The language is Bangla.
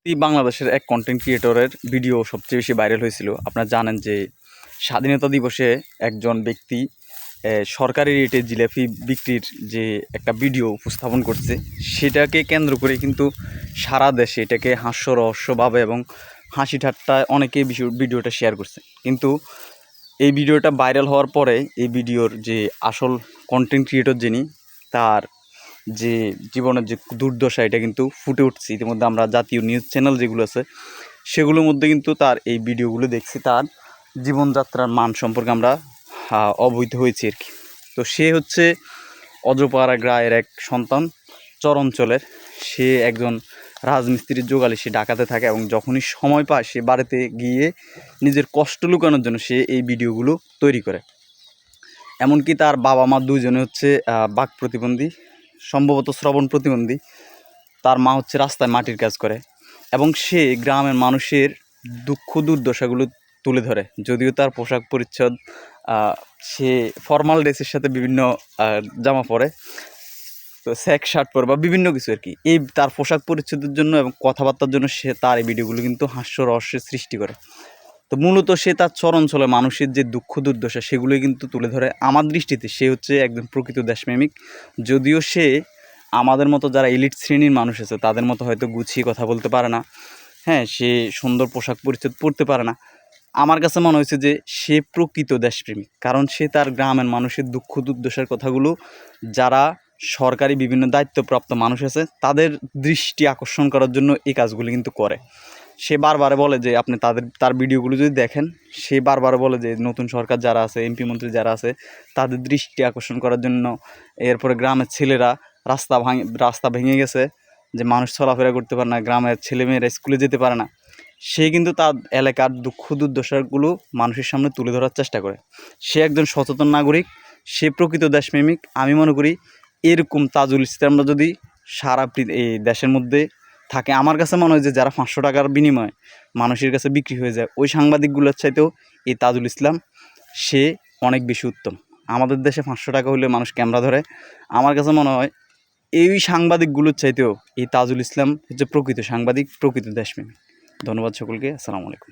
বাংলাদেশের এক কন্টেন্ট ক্রিয়েটরের ভিডিও সবচেয়ে বেশি ভাইরাল হয়েছিল। আপনারা জানেন যে স্বাধীনতা দিবসে একজন ব্যক্তি সরকারি রেটে জিলাপি বিক্রির যে একটা ভিডিও উপস্থাপন করছে, সেটাকে কেন্দ্র করে কিন্তু সারা দেশে এটাকে হাস্যরহস্যভাবে এবং হাসি ঠাট্টায় অনেকেই ভিডিওটা শেয়ার করছে। কিন্তু এই ভিডিওটা ভাইরাল হওয়ার পরে এই ভিডিওর যে আসল কন্টেন্ট ক্রিয়েটর যিনি, তার যে জীবনের যে দুর্দশা এটা কিন্তু ফুটে উঠছে। ইতিমধ্যে আমরা জাতীয় নিউজ চ্যানেল যেগুলো আছে সেগুলোর মধ্যে কিন্তু তার এই ভিডিওগুলো দেখছি, তার জীবনযাত্রার মান সম্পর্কে আমরা অবহিত হয়েছি আর কি। তো সে হচ্ছে অজপাড়া গ্রামের এক সন্তান, চর অঞ্চলের। সে একজন রাজমিস্ত্রির জোগালি, সে ঢাকাতে থাকে এবং যখনই সময় পায় সে বাড়িতে গিয়ে নিজের কষ্ট লুকানোর জন্য সে এই ভিডিওগুলো তৈরি করে। এমনকি তার বাবা মা দুইজনে হচ্ছে বাক প্রতিবন্ধী, সম্ভবত শ্রবণ প্রতিবন্ধী। তার মা হচ্ছে রাস্তায় মাটির কাজ করে এবং সে গ্রামের মানুষের দুঃখ দুর্দশাগুলো তুলে ধরে। যদিও তার পোশাক পরিচ্ছদ, সে ফর্মাল ড্রেসের সাথে বিভিন্ন জামা পরে, তো স্যাক শার্ট পরে বা বিভিন্ন কিছু আর কি। এই তার পোশাক পরিচ্ছদের জন্য এবং কথাবার্তার জন্য সে তার এই ভিডিওগুলো কিন্তু হাস্যরহস্যের সৃষ্টি করে। তো মূলত সে তার চর অঞ্চলে মানুষের যে দুঃখ দুর্দশা সেগুলোই কিন্তু তুলে ধরে। আমার দৃষ্টিতে সে হচ্ছে একজন প্রকৃত দেশপ্রেমিক। যদিও সে আমাদের মতো যারা এলিট শ্রেণীর মানুষ আছে তাদের মতো হয়তো গুছিয়ে কথা বলতে পারে না, হ্যাঁ, সে সুন্দর পোশাক পরিচ্ছদ পরতে পারে না। আমার কাছে মনে হয়েছে যে সে প্রকৃত দেশপ্রেমিক, কারণ সে তার গ্রামের মানুষের দুঃখ দুর্দশার কথাগুলো যারা সরকারি বিভিন্ন দায়িত্বপ্রাপ্ত মানুষ আছে তাদের দৃষ্টি আকর্ষণ করার জন্য এই কাজগুলি কিন্তু করে। সে বারবার বলে যে আপনি তার ভিডিওগুলো যদি দেখেন, সে বারবার বলে যে নতুন সরকার যারা আছে, এমপি মন্ত্রী যারা আছে, তাদের দৃষ্টি আকর্ষণ করার জন্য। এরপরে গ্রামের ছেলেরা রাস্তা ভেঙে গেছে, যে মানুষ চলাফেরা করতে পারে না, গ্রামের ছেলেমেয়েরা স্কুলে যেতে পারে না। সে কিন্তু তার এলাকার দুঃখ দুর্দশাগুলো মানুষের সামনে তুলে ধরার চেষ্টা করে। সে একজন সচেতন নাগরিক, সে প্রকৃত দেশপ্রেমিক। আমি মনে করি এরকম তাজুল ইসলামরা যদি সারা এই দেশের মধ্যে থাকে, আমার কাছে মনে হয় যে যারা 500 টাকার বিনিময়ে মানুষের কাছে বিক্রি হয়ে যায়, ওই সাংবাদিকগুলোর চাইতেও এই তাজুল ইসলাম সে অনেক বেশি উত্তম। আমাদের দেশে 500 টাকা হলে মানুষ ক্যামেরা ধরে। আমার কাছে মনে হয় এই সাংবাদিকগুলোর চাইতেও এই তাজুল ইসলাম হচ্ছে প্রকৃত সাংবাদিক, প্রকৃত দেশপ্রেমিক। ধন্যবাদ সকলকে। আসসালামু আলাইকুম।